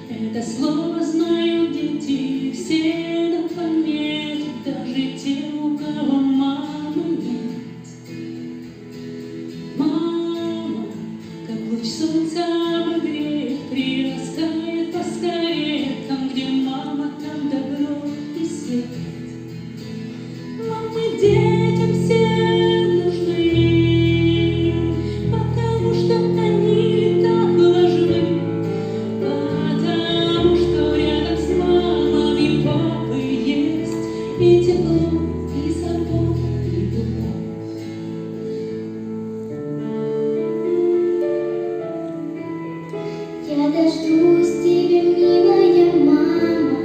Это слово знают дети, все на планете, даже те, у кого мамы нет. Мама, как луч солнца обогреет, прирастает поскорее. Там, где мама, там добро и свет. Мамы детям всем нужны, потому что они так важны. И тепло, и забота, и любовь. Я дождусь тебя, милая мама.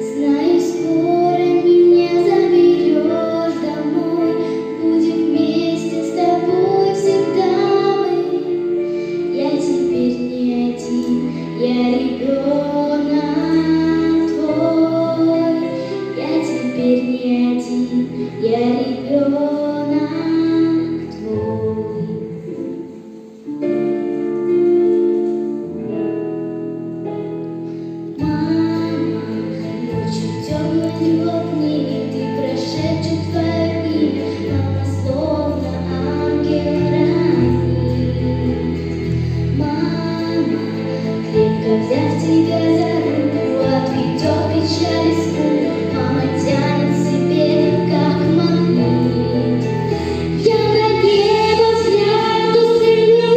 Знаю, скоро меня заберешь домой. Будем вместе с тобой всегда мы. Я теперь не один, я ребенок твой. Я теперь не один, я ребенок твой. Мама, ночью темной в книге ты прошепчет твое имя. Мама словно ангел ранит. Мама, крепко взяв тебя за руку, отведет печаль и скуку. Мама тянет себе, как магнит. Я на небо взгляд устремлю,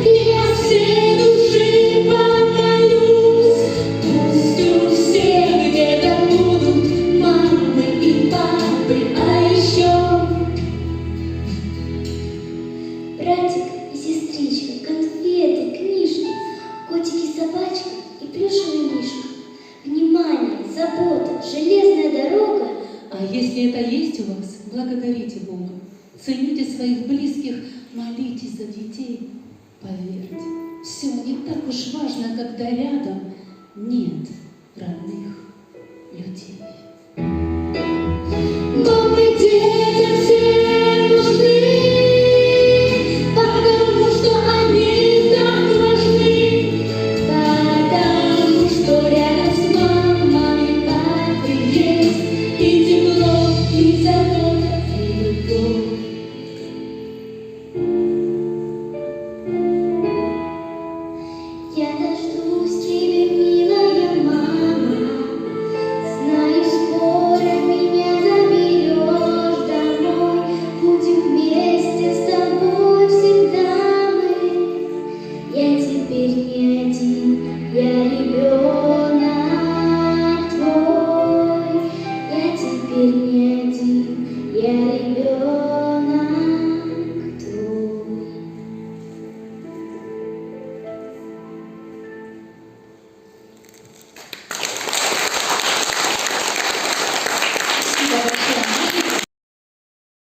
и я всей души помолюсь. Пусть у всех где-то будут мамы и папы, а еще братик и сестричка, конфеты, книжки, котики, собачка и плюшевый мишка. Внимание, забота, железная дорога. А если это есть у вас, благодарите Бога, цените своих близких, молитесь за детей. Поверьте, все не так уж важно, когда рядом нет родных людей.